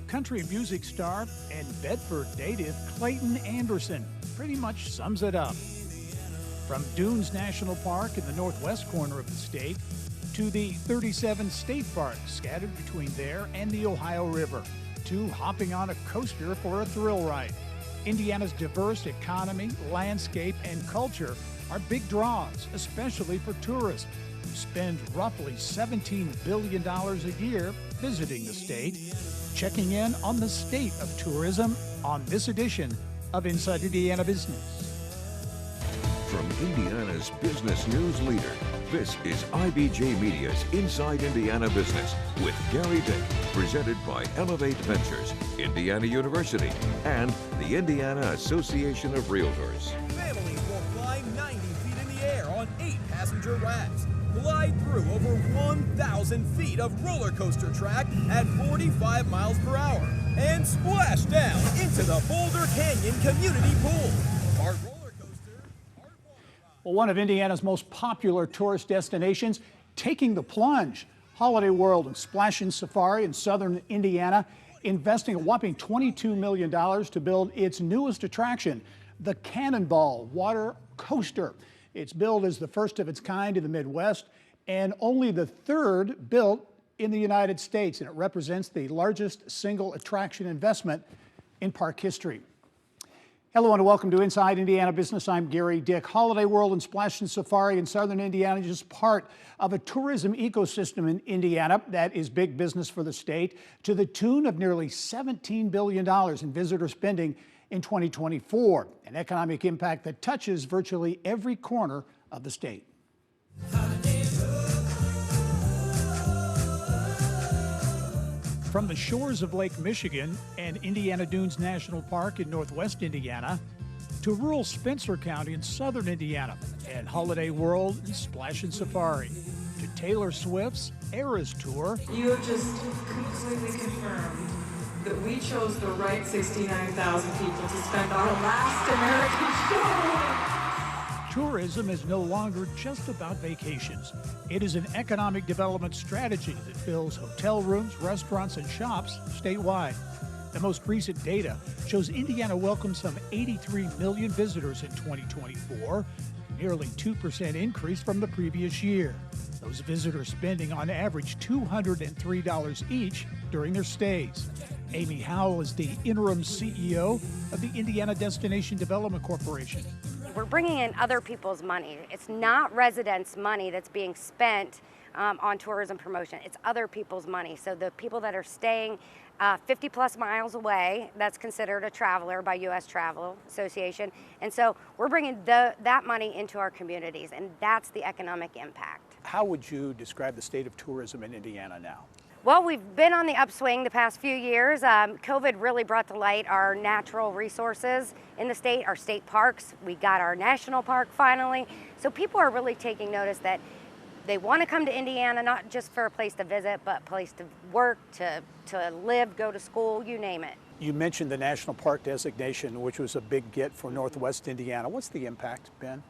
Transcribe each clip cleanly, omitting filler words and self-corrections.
Country music star and Bedford native Clayton Anderson pretty much sums it up. From Dunes National Park in the northwest corner of the state to the 37 state parks scattered between there and the Ohio River, to hopping on a coaster for a thrill ride. Indiana's diverse economy, landscape, and culture are big draws, especially for tourists who spend roughly $17 billion a year visiting the state. Checking in on the state of tourism on this edition of Inside Indiana Business. From Indiana's business news leader, this is IBJ Media's Inside Indiana Business with Gary Dick, presented by Elevate Ventures, Indiana University, and the Indiana Association of Realtors. Families will fly 90 feet in the air on 8-passenger rafts, glide through over 1,000 feet of roller coaster track at 45 miles per hour, and splash down into the Boulder Canyon Community Pool. Our roller coaster, Well, one of Indiana's most popular tourist destinations, taking the plunge. Holiday World and Splashin Safari in southern Indiana investing a whopping $22 million to build its newest attraction, the Cannonball Water Coaster. It's billed as the first of its kind in the Midwest and only the third built in the United States, and it represents the largest single attraction investment in park history. Hello and welcome to Inside Indiana Business. I'm Gary Dick. Holiday World and Splashin Safari in southern Indiana is just part of a tourism ecosystem in Indiana that is big business for the state, to the tune of nearly $17 billion in visitor spending in 2024, an economic impact that touches virtually every corner of the state. From the shores of Lake Michigan and Indiana Dunes National Park in northwest Indiana to rural Spencer County in southern Indiana and Holiday World and Splashin Safari to Taylor Swift's Eras Tour. You have just completely confirmed that we chose the right 69,000 people to spend our last American show. Tourism is no longer just about vacations. It is an economic development strategy that fills hotel rooms, restaurants, and shops statewide. The most recent data shows Indiana welcomed some 83 million visitors in 2024, nearly 2% increase from the previous year. Those visitors spending on average $203 each during their stays. Amy Howell is the interim CEO of the Indiana Destination Development Corporation. We're bringing in other people's money. It's not residents' money that's being spent on tourism promotion. It's other people's money. So the people that are staying 50 plus miles away, that's considered a traveler by U.S. Travel Association. And so we're bringing that money into our communities, and that's the economic impact. How would you describe the state of tourism in Indiana now? Well, we've been on the upswing the past few years. COVID really brought to light our natural resources in the state, our state parks. We got our national park finally. So people are really taking notice that they want to come to Indiana, not just for a place to visit, but a place to work, to live, go to school, you name it. You mentioned the national park designation, which was a big get for northwest Indiana. What's the impact been?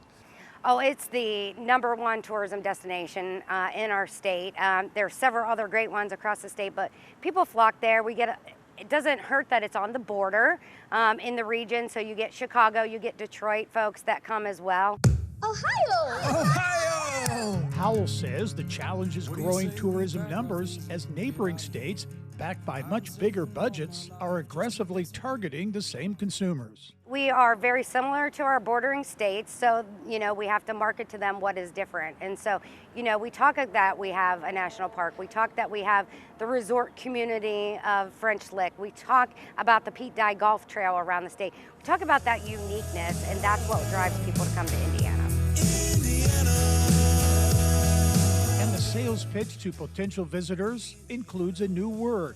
Oh, it's the #1 tourism destination in our state. There are several other great ones across the state, but people flock there. It doesn't hurt that it's on the border in the region, so you get Chicago, you get Detroit folks that come as well. Ohio! Ohio! Howell says the challenge is growing tourism numbers as neighboring states, backed by much bigger budgets, are aggressively targeting the same consumers. We are very similar to our bordering states, so, we have to market to them what is different. And so, we talk that we have a national park. We talk that we have the resort community of French Lick. We talk about the Pete Dye Golf Trail around the state. We talk about that uniqueness, and that's what drives people to come to Indiana. And the sales pitch to potential visitors includes a new word.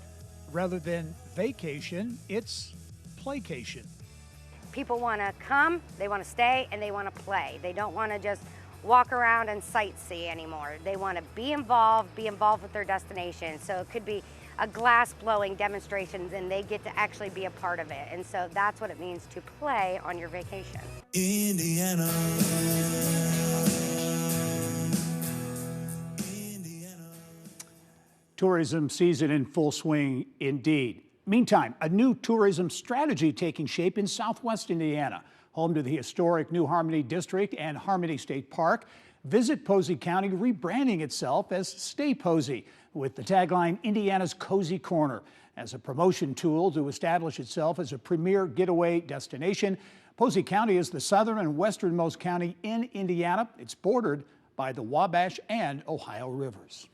Rather than vacation, it's playcation. People want to come, they want to stay, and they want to play. They don't want to just walk around and sightsee anymore. They want to be involved with their destination. So it could be a glass blowing demonstrations, and they get to actually be a part of it. And so that's what it means to play on your vacation. Indiana. Tourism season in full swing indeed. Meantime, a new tourism strategy taking shape in southwest Indiana, home to the historic New Harmony District and Harmony State Park. Visit Posey County rebranding itself as Stay Posey with the tagline Indiana's Cozy Corner as a promotion tool to establish itself as a premier getaway destination. Posey County is the southern and westernmost county in Indiana. It's bordered by the Wabash and Ohio rivers.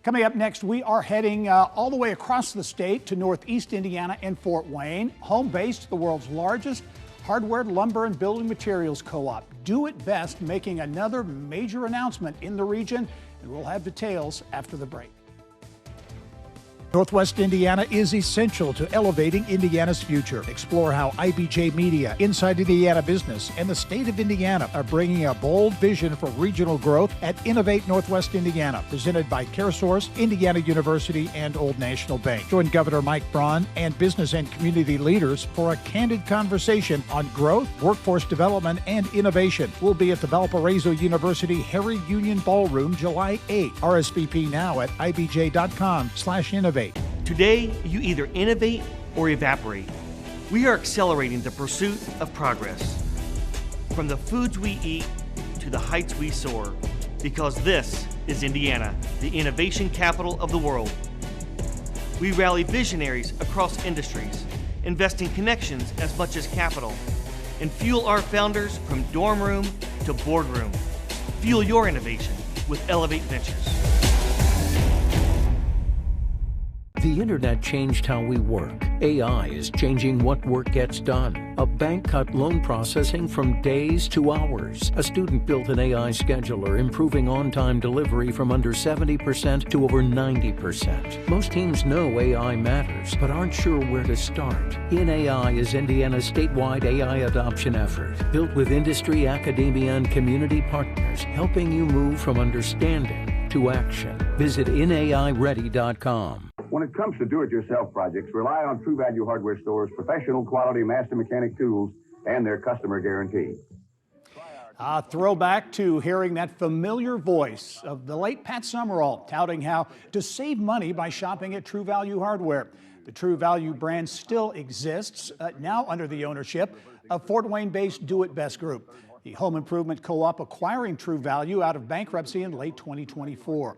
Coming up next, we are heading all the way across the state to northeast Indiana and Fort Wayne, home base to the world's largest hardware, lumber, and building materials co-op. Do It Best making another major announcement in the region, and we'll have details after the break. Northwest Indiana is essential to elevating Indiana's future. Explore how IBJ Media, Inside Indiana Business, and the state of Indiana are bringing a bold vision for regional growth at Innovate Northwest Indiana, presented by CareSource, Indiana University, and Old National Bank. Join Governor Mike Braun and business and community leaders for a candid conversation on growth, workforce development, and innovation. We'll be at the Valparaiso University Harry Union Ballroom July 8. RSVP now at ibj.com/innovate. Today, you either innovate or evaporate. We are accelerating the pursuit of progress. From the foods we eat to the heights we soar, because this is Indiana, the innovation capital of the world. We rally visionaries across industries, investing connections as much as capital, and fuel our founders from dorm room to boardroom. Fuel your innovation with Elevate Ventures. The internet changed how we work. AI is changing what work gets done. A bank cut loan processing from days to hours. A student built an AI scheduler, improving on-time delivery from under 70% to over 90%. Most teams know AI matters, but aren't sure where to start. In-AI is Indiana's statewide AI adoption effort, built with industry, academia, and community partners, helping you move from understanding to action. Visit inaiready.com. When it comes to do-it-yourself projects, rely on True Value Hardware Store's professional quality master mechanic tools and their customer guarantee. A throwback to hearing that familiar voice of the late Pat Summerall touting how to save money by shopping at True Value Hardware. The True Value brand still exists, now under the ownership of Fort Wayne-based Do It Best Group, the home improvement co-op acquiring True Value out of bankruptcy in late 2024.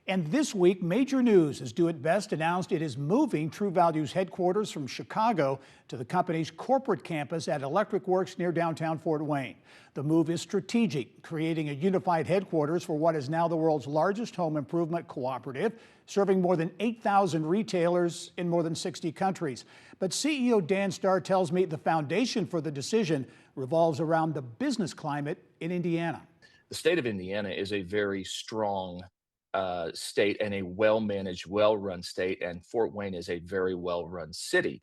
And this week, major news as Do It Best announced it is moving True Value's headquarters from Chicago to the company's corporate campus at Electric Works near downtown Fort Wayne. The move is strategic, creating a unified headquarters for what is now the world's largest home improvement cooperative, serving more than 8,000 retailers in more than 60 countries. But CEO Dan Starr tells me the foundation for the decision revolves around the business climate in Indiana. The state of Indiana is a very strong state and a well-managed, well-run state, and Fort Wayne is a very well-run city.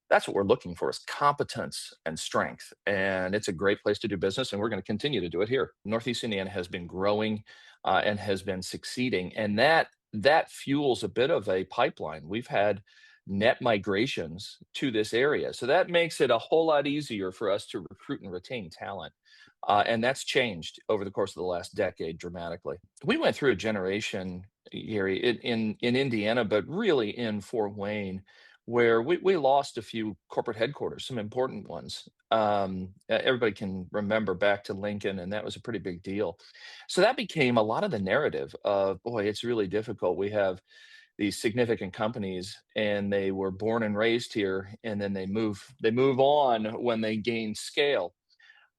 That's what we're looking for, is competence and strength, and it's a great place to do business, and we're going to continue to do it here. Northeast Indiana has been growing and has been succeeding, and that fuels a bit of a pipeline. We've had net migrations to this area, so that makes it a whole lot easier for us to recruit and retain talent. And that's changed over the course of the last decade dramatically. We went through a generation, Gary, in Indiana, but really in Fort Wayne, where we lost a few corporate headquarters, some important ones. Everybody can remember back to Lincoln, and that was a pretty big deal. So that became a lot of the narrative of, boy, it's really difficult. We have these significant companies, and they were born and raised here, and then they move on when they gain scale.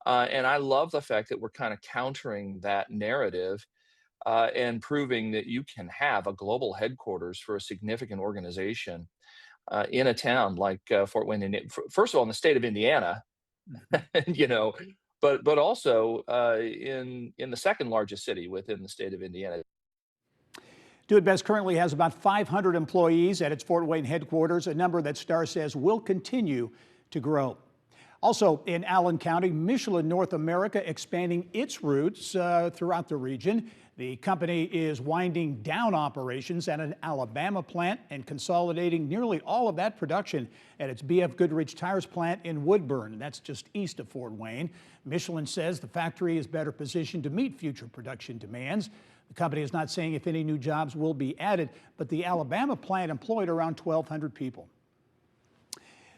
And I love the fact that we're kind of countering that narrative and proving that you can have a global headquarters for a significant organization in a town like Fort Wayne. First of all, in the state of Indiana, but also in the second largest city within the state of Indiana. Do It Best currently has about 500 employees at its Fort Wayne headquarters, a number that Starr says will continue to grow. Also in Allen County, Michelin North America expanding its routes throughout the region. The company is winding down operations at an Alabama plant and consolidating nearly all of that production at its BF Goodrich Tires plant in Woodburn. That's just east of Fort Wayne. Michelin says the factory is better positioned to meet future production demands. The company is not saying if any new jobs will be added, but the Alabama plant employed around 1,200 people.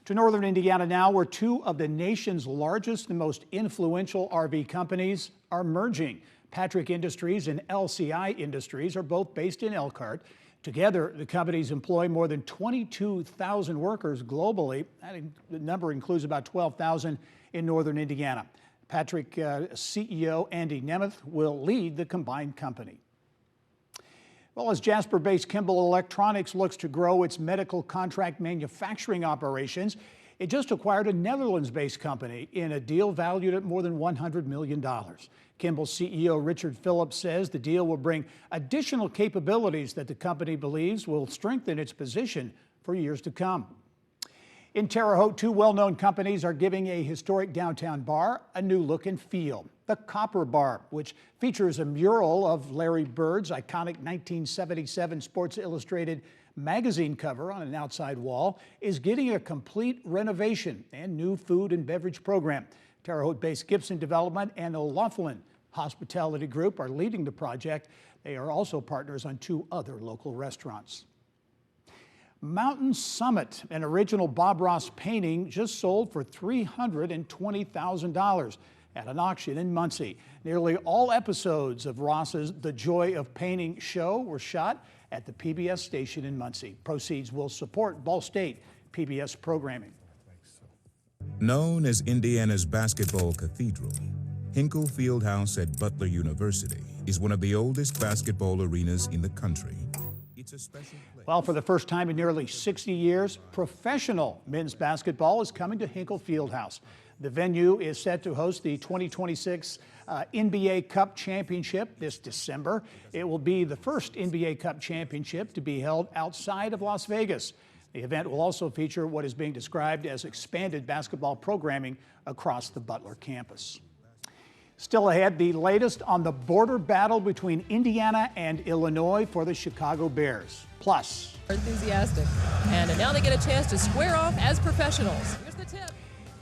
To northern Indiana now, where two of the nation's largest and most influential RV companies are merging. Patrick Industries and LCI Industries are both based in Elkhart. Together, the companies employ more than 22,000 workers globally. The number includes about 12,000 in northern Indiana. Patrick CEO Andy Nemeth will lead the combined company. Well, as Jasper-based Kimball Electronics looks to grow its medical contract manufacturing operations, it just acquired a Netherlands-based company in a deal valued at more than $100 million. Kimball CEO Richard Phillips says the deal will bring additional capabilities that the company believes will strengthen its position for years to come. In Terre Haute, two well-known companies are giving a historic downtown bar a new look and feel. The Copper Bar, which features a mural of Larry Bird's iconic 1977 Sports Illustrated magazine cover on an outside wall, is getting a complete renovation and new food and beverage program. Terre Haute-based Gibson Development and O'Loughlin Hospitality Group are leading the project. They are also partners on two other local restaurants. Mountain Summit, an original Bob Ross painting, just sold for $320,000 at an auction in Muncie. Nearly all episodes of Ross's The Joy of Painting show were shot at the PBS station in Muncie. Proceeds will support Ball State PBS programming. Known as Indiana's basketball cathedral, Hinkle Fieldhouse at Butler University is one of the oldest basketball arenas in the country. It's a special place. Well, for the first time in nearly 60 years, professional men's basketball is coming to Hinkle Fieldhouse. The venue is set to host the 2026 NBA Cup Championship this December. It will be the first NBA Cup Championship to be held outside of Las Vegas. The event will also feature what is being described as expanded basketball programming across the Butler campus. Still ahead, the latest on the border battle between Indiana and Illinois for the Chicago Bears. Plus, enthusiastic, and now they get a chance to square off as professionals. Here's the tip.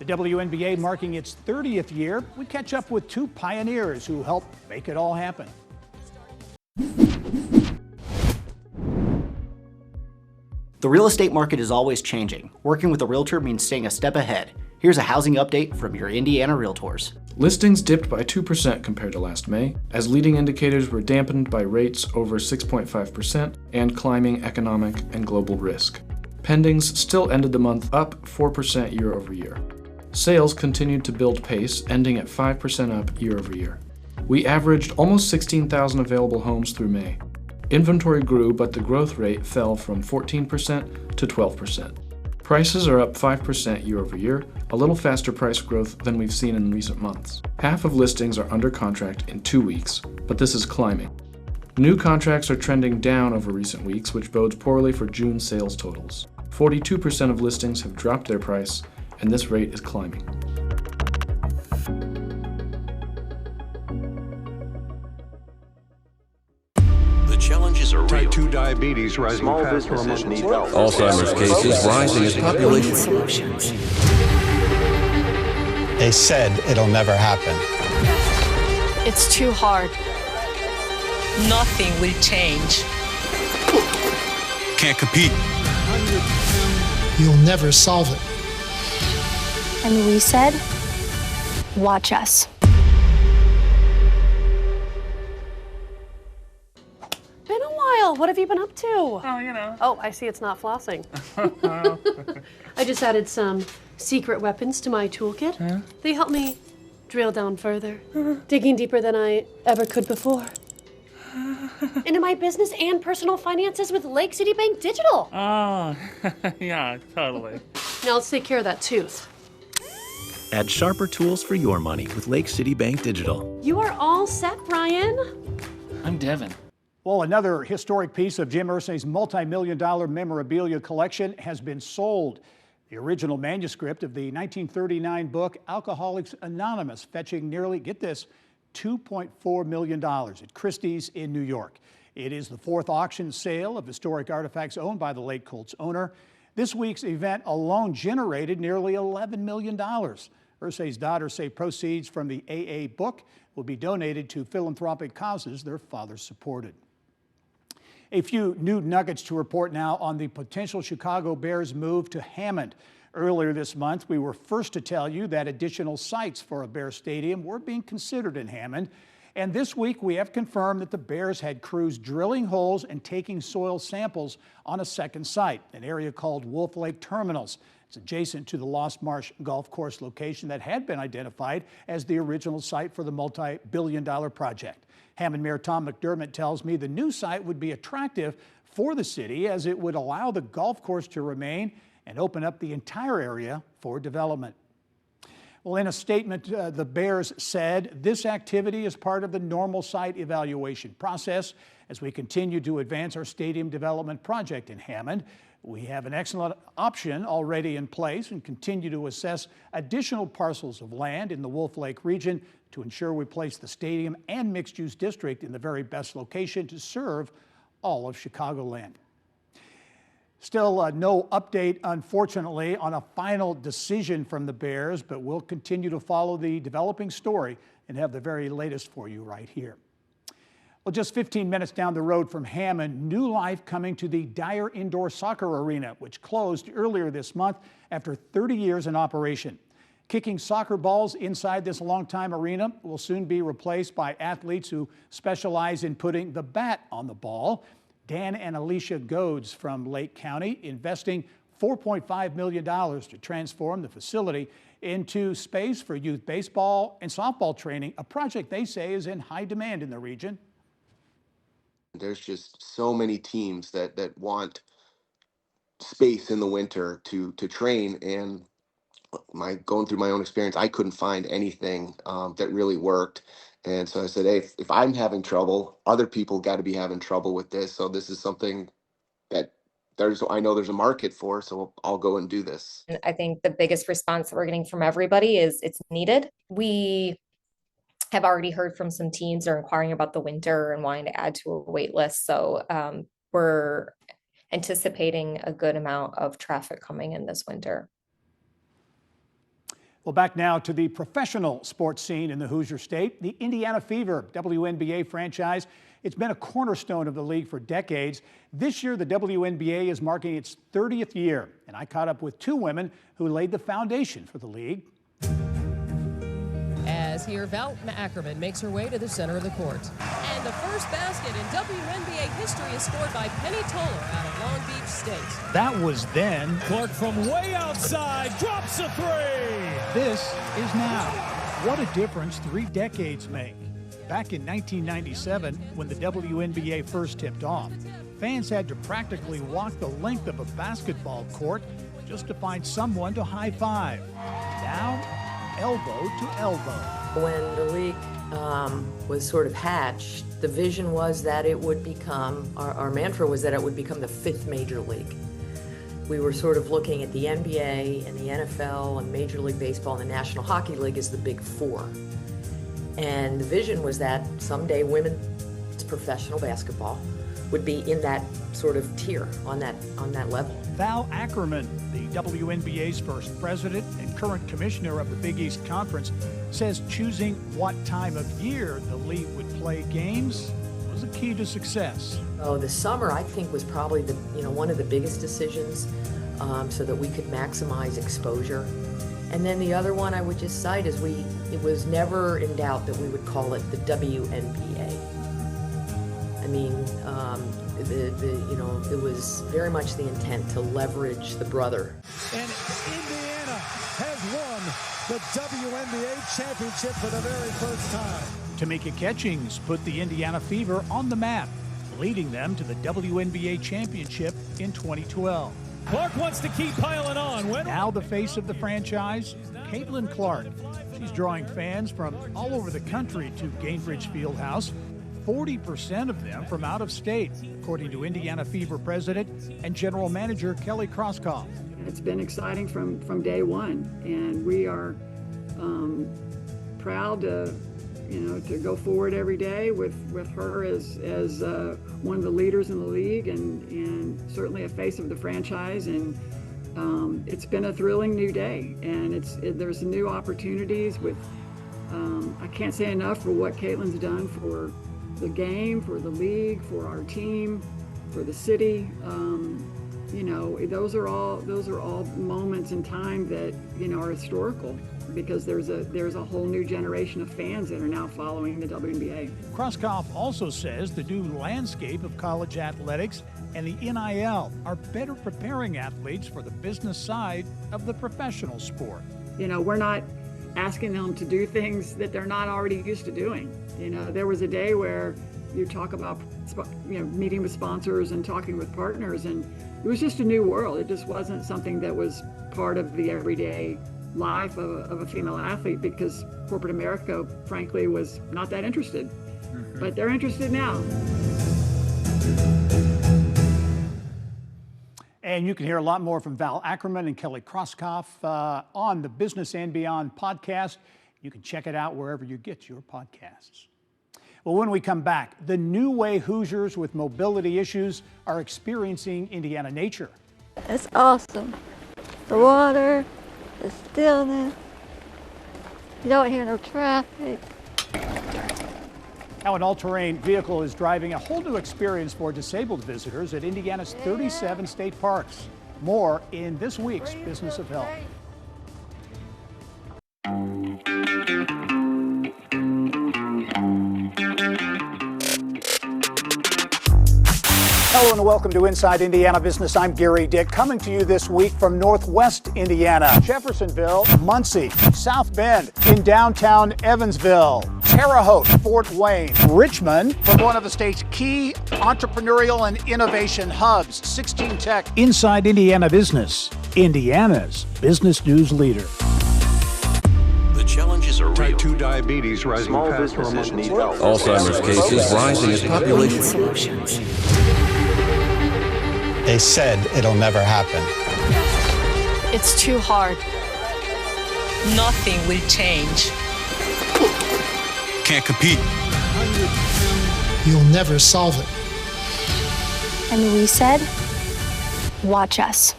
The WNBA marking its 30th year. We catch up with two pioneers who helped make it all happen. The real estate market is always changing. Working with a realtor means staying a step ahead. Here's a housing update from your Indiana Realtors. Listings dipped by 2% compared to last May, as leading indicators were dampened by rates over 6.5% and climbing economic and global risk. Pendings still ended the month up 4% year over year. Sales continued to build pace, ending at 5% up year over year. We averaged almost 16,000 available homes through May. Inventory grew, but the growth rate fell from 14% to 12%. Prices are up 5% year over year, a little faster price growth than we've seen in recent months. Half of listings are under contract in 2 weeks, but this is climbing. New contracts are trending down over recent weeks, which bodes poorly for June sales totals. 42% of listings have dropped their price, and this rate is climbing. The challenges are real. Type 2 diabetes rising Small faster businesses among need help. Alzheimer's cases rising as population. Solutions. They said it'll never happen. It's too hard. Nothing will change. Can't compete. You'll never solve it. And we said, watch us. Been a while. What have you been up to? Oh, you know. Oh, I see it's not flossing. I just added some secret weapons to my toolkit. Huh? They help me drill down further, digging deeper than I ever could before. Into my business and personal finances with Lake City Bank Digital. Oh, yeah, totally. Now let's take care of that tooth. Add sharper tools for your money with Lake City Bank Digital. You are all set, Brian. I'm Devin. Well, another historic piece of Jim Irsay's multi-million-dollar memorabilia collection has been sold. The original manuscript of the 1939 book Alcoholics Anonymous, fetching nearly, get this, $2.4 million at Christie's in New York. It is the fourth auction sale of historic artifacts owned by the late Colts owner. This week's event alone generated nearly $11 million. Irsay's daughters say proceeds from the AA book will be donated to philanthropic causes their father supported. A few new nuggets to report now on the potential Chicago Bears move to Hammond. Earlier this month, we were first to tell you that additional sites for a Bears stadium were being considered in Hammond. And this week, we have confirmed that the Bears had crews drilling holes and taking soil samples on a second site, an area called Wolf Lake Terminals. It's adjacent to the Lost Marsh Golf Course location that had been identified as the original site for the multi-billion-dollar project. Hammond Mayor Tom McDermott tells me the new site would be attractive for the city as it would allow the golf course to remain and open up the entire area for development. Well, in a statement, the Bears said this activity is part of the normal site evaluation process as we continue to advance our stadium development project in Hammond. We have an excellent option already in place and continue to assess additional parcels of land in the Wolf Lake region to ensure we place the stadium and mixed-use district in the very best location to serve all of Chicagoland. Still no update, unfortunately, on a final decision from the Bears, but we'll continue to follow the developing story and have the very latest for you right here. Well, just 15 minutes down the road from Hammond, new life coming to the Dyer Indoor Soccer Arena, which closed earlier this month after 30 years in operation. Kicking soccer balls inside this longtime arena will soon be replaced by athletes who specialize in putting the bat on the ball. Dan and Alicia Goads from Lake County investing $4.5 million to transform the facility into space for youth baseball and softball training, a project they say is in high demand in the region. There's just so many teams that want space in the winter to train, and going through my own experience, I couldn't find anything that really worked. And so I said, hey, if I'm having trouble, other people got to be having trouble with this. So this is something that I know there's a market for, so I'll go and do this. I think the biggest response that we're getting from everybody is it's needed. We have already heard from some teams that are inquiring about the winter and wanting to add to a wait list. So we're anticipating a good amount of traffic coming in this winter. Well, back now to the professional sports scene in the Hoosier State. The Indiana Fever WNBA franchise, it's been a cornerstone of the league for decades. This year, the WNBA is marking its 30th year, and I caught up with two women who laid the foundation for the league. As here, Val Ackerman makes her way to the center of the court. And the first basket in WNBA history is scored by Penny Toller out of Long Beach State. That was then. Clark from way outside drops a three. This is now. What a difference 3 decades make. Back in 1997, when the WNBA first tipped off, fans had to practically walk the length of a basketball court just to find someone to high five. Now, elbow to elbow. When the league was sort of hatched, the vision was that it would become, our mantra was that it would become the 5th major league. We were sort of looking at the NBA and the NFL and Major League Baseball and the National Hockey League as the big 4. And the vision was that someday women's professional basketball would be in that sort of tier, on that level. Val Ackerman, the WNBA's first president and current commissioner of the Big East Conference, says choosing what time of year the league would play games was a key to success. Oh, the summer, I think, was probably one of the biggest decisions, so that we could maximize exposure. And then the other one I would just cite is it was never in doubt that we would call it the WNBA. I mean, it was very much the intent to leverage the brother. And Indiana has won the WNBA championship for the very first time. Tamika Catchings put the Indiana Fever on the map, leading them to the WNBA championship in 2012. Clark wants to keep piling on. Now the face of the franchise, Caitlin Clark. She's drawing fans from all over the country to Gainbridge Fieldhouse. 40% of them from out of state, according to Indiana Fever president and general manager Kelly Krauskopf. It's been exciting from day one, and we are proud to go forward every day with her as one of the leaders in the league and certainly a face of the franchise. And it's been a thrilling new day, and there's new opportunities with. I can't say enough for what Caitlin's done for the game, for the league, for our team, for the city. Those are all moments in time that are historical, because there's a whole new generation of fans that are now following the WNBA. Krauskopf also says the new landscape of college athletics and the NIL are better preparing athletes for the business side of the professional sport. We're not asking them to do things that they're not already used to doing. There was a day where you talk about meeting with sponsors and talking with partners, and it was just a new world. It just wasn't something that was part of the everyday life of a female athlete, because corporate America, frankly, was not that interested. But they're interested now. And you can hear a lot more from Val Ackerman and Kelly Krauskopf on the Business and Beyond podcast. You can check it out wherever you get your podcasts. Well, when we come back, the new way Hoosiers with mobility issues are experiencing Indiana nature. It's awesome. The water, the stillness, you don't hear no traffic. How an all-terrain vehicle is driving a whole new experience for disabled visitors at Indiana's 37 state parks. More in this week's Business of Health. Hello and welcome to Inside Indiana Business. I'm Gary Dick, coming to you this week from Northwest Indiana, Jeffersonville, Muncie, South Bend, in downtown Evansville, Terre Haute, Fort Wayne, Richmond, from one of the state's key entrepreneurial and innovation hubs, 16 Tech. Inside Indiana Business, Indiana's business news leader. The challenges are real. Type 2 diabetes rising Small faster businesses among need workers. help. Alzheimer's cases rising as population Solutions. They said it'll never happen. It's too hard. Nothing will change. Can't compete. You'll never solve it. And we said, watch us.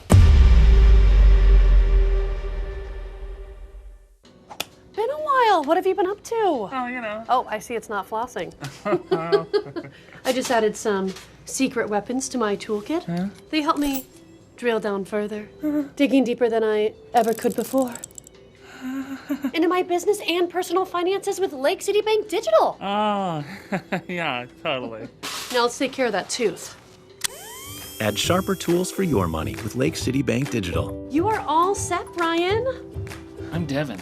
Been a while. What have you been up to? Oh, Oh, I see it's not flossing. I just added some secret weapons to my toolkit. Huh? They help me drill down further, digging deeper than I ever could before. Into my business and personal finances with Lake City Bank Digital. Oh, yeah, totally. Now let's take care of that tooth. Add sharper tools for your money with Lake City Bank Digital. You are all set, Brian. I'm Devin.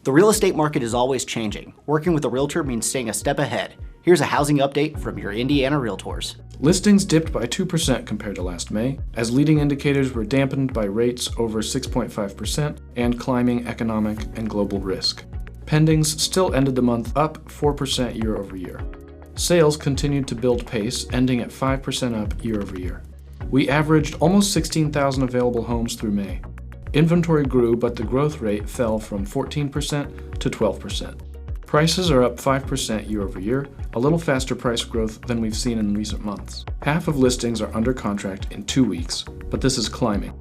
The real estate market is always changing. Working with a realtor means staying a step ahead. Here's a housing update from your Indiana Realtors. Listings dipped by 2% compared to last May, as leading indicators were dampened by rates over 6.5% and climbing economic and global risk. Pendings still ended the month up 4% year over year. Sales continued to build pace, ending at 5% up year over year. We averaged almost 16,000 available homes through May. Inventory grew, but the growth rate fell from 14% to 12%. Prices are up 5% year over year, a little faster price growth than we've seen in recent months. Half of listings are under contract in 2 weeks, but this is climbing.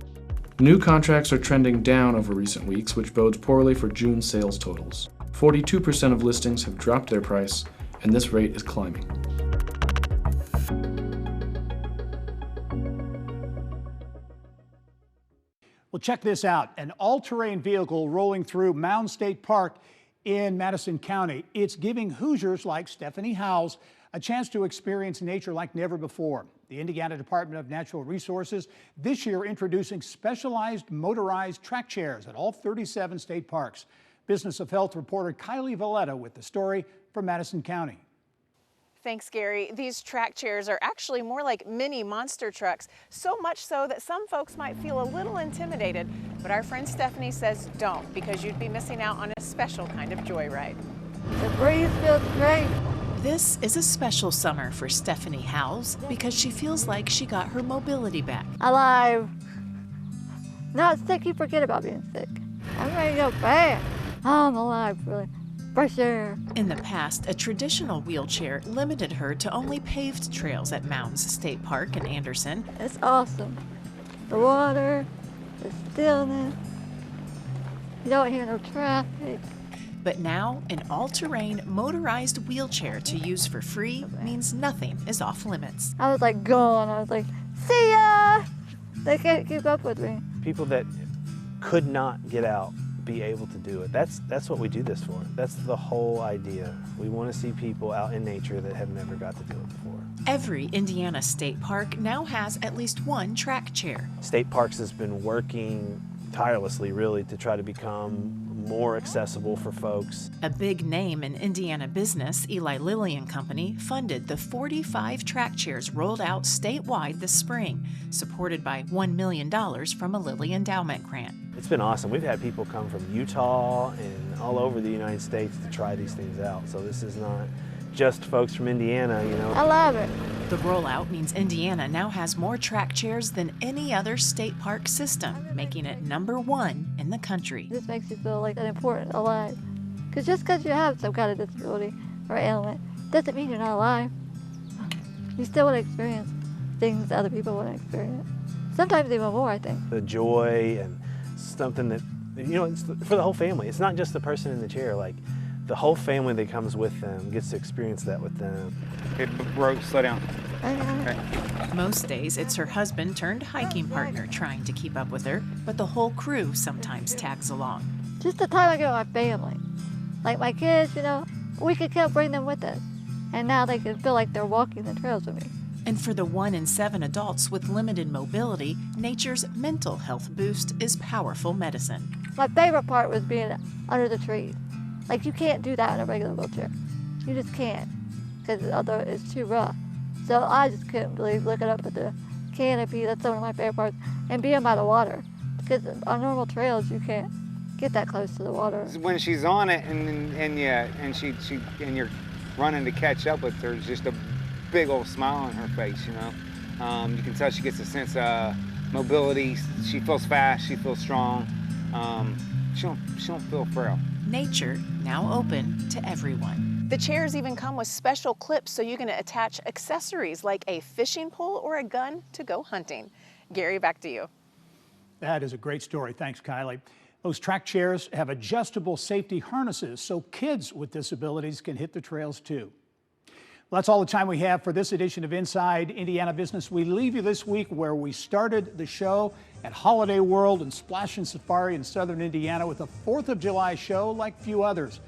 New contracts are trending down over recent weeks, which bodes poorly for June sales totals. 42% of listings have dropped their price, and this rate is climbing. Well, check this out. An all-terrain vehicle rolling through Mound State Park in Madison County. It's giving Hoosiers like Stephanie Howell a chance to experience nature like never before. The Indiana Department of Natural Resources this year introducing specialized motorized track chairs at all 37 state parks. Business of Health reporter Kylie Valletta with the story from Madison County. Thanks, Gary. These track chairs are actually more like mini monster trucks, so much so that some folks might feel a little intimidated, but our friend Stephanie says don't, because you'd be missing out on a special kind of joyride. The breeze feels great. This is a special summer for Stephanie Howell because she feels like she got her mobility back. Alive. Not sick, you forget about being sick. I'm ready to go back. I'm alive, really. Fresh air. In the past, a traditional wheelchair limited her to only paved trails at Mounds State Park in Anderson. It's awesome. The water, the stillness. You don't hear no traffic. But now, an all-terrain motorized wheelchair to use for free means nothing is off limits. I was like gone. I was like, see ya! They can't keep up with me. People that could not get out be able to do it. That's what we do this for. That's the whole idea. We want to see people out in nature that have never got to do it before. Every Indiana state park now has at least one track chair. State Parks has been working tirelessly, really, to try to become more accessible for folks. A big name in Indiana business, Eli Lilly and Company, funded the 45 track chairs rolled out statewide this spring, supported by $1 million from a Lilly endowment grant. It's been awesome. We've had people come from Utah and all over the United States to try these things out. So this is not just folks from Indiana, you know. I love it. The rollout means Indiana now has more track chairs than any other state park system, making it #1 in the country. This makes you feel like an important alive. Because just because you have some kind of disability or ailment doesn't mean you're not alive. You still want to experience things other people want to experience. Sometimes even more, I think. The joy and something that, you know, it's for the whole family. It's not just the person in the chair. Like, the whole family that comes with them gets to experience that with them. Hey, bro, slow down. Okay. Most days, it's her husband turned hiking partner trying to keep up with her, but the whole crew sometimes tags along. Just the time I get with my family. Like my kids, you know, we could come bring them with us. And now they can feel like they're walking the trails with me. And for the 1 in 7 adults with limited mobility, nature's mental health boost is powerful medicine. My favorite part was being under the trees. Like, you can't do that in a regular wheelchair. You just can't, because although it's too rough. So I just couldn't believe looking up at the canopy. That's one of my favorite parts. And being by the water, because on normal trails you can't get that close to the water. When she's on it and you're running to catch up with her, it's just a big old smile on her face, you know. You can tell she gets a sense of mobility. She feels fast. She feels strong. She don't feel frail. Nature now open to everyone. The chairs even come with special clips so you can attach accessories like a fishing pole or a gun to go hunting. Gary, back to you. That is a great story. Thanks, Kylie. Those track chairs have adjustable safety harnesses so kids with disabilities can hit the trails too. Well, that's all the time we have for this edition of Inside Indiana Business. We leave you this week where we started the show at Holiday World and Splashin Safari in southern Indiana with a 4th of July show like few others.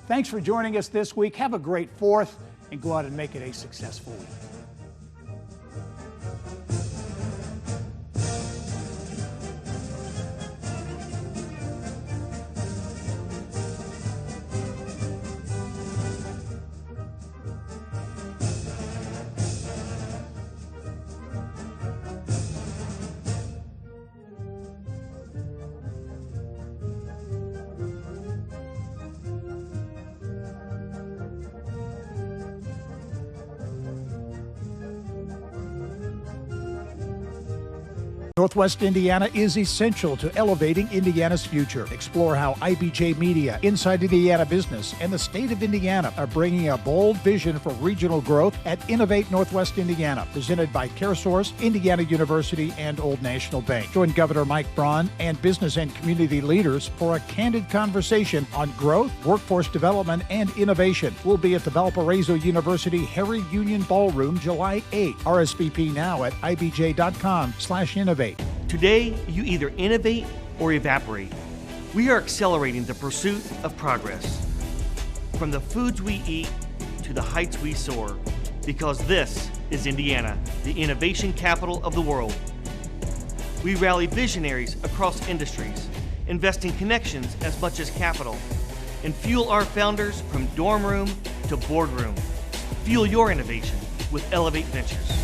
Thanks for joining us this week. Have a great 4th and go out and make it a successful week. Northwest Indiana is essential to elevating Indiana's future. Explore how IBJ Media, Inside Indiana Business, and the state of Indiana are bringing a bold vision for regional growth at Innovate Northwest Indiana, presented by CareSource, Indiana University, and Old National Bank. Join Governor Mike Braun and business and community leaders for a candid conversation on growth, workforce development, and innovation. We'll be at the Valparaiso University Harry Union Ballroom July 8. RSVP now at ibj.com/innovate. Today, you either innovate or evaporate. We are accelerating the pursuit of progress. From the foods we eat to the heights we soar, because this is Indiana, the innovation capital of the world. We rally visionaries across industries, invest in connections as much as capital, and fuel our founders from dorm room to boardroom. Fuel your innovation with Elevate Ventures.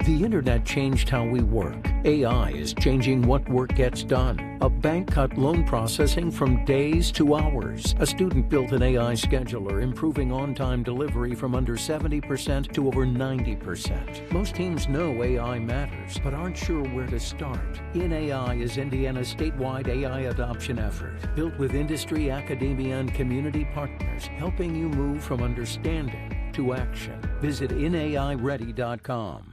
The internet changed how we work. AI is changing what work gets done. A bank cut loan processing from days to hours. A student built an AI scheduler, improving on-time delivery from under 70% to over 90%. Most teams know AI matters, but aren't sure where to start. InAI is Indiana's statewide AI adoption effort, built with industry, academia, and community partners, helping you move from understanding to action. Visit inaiready.com.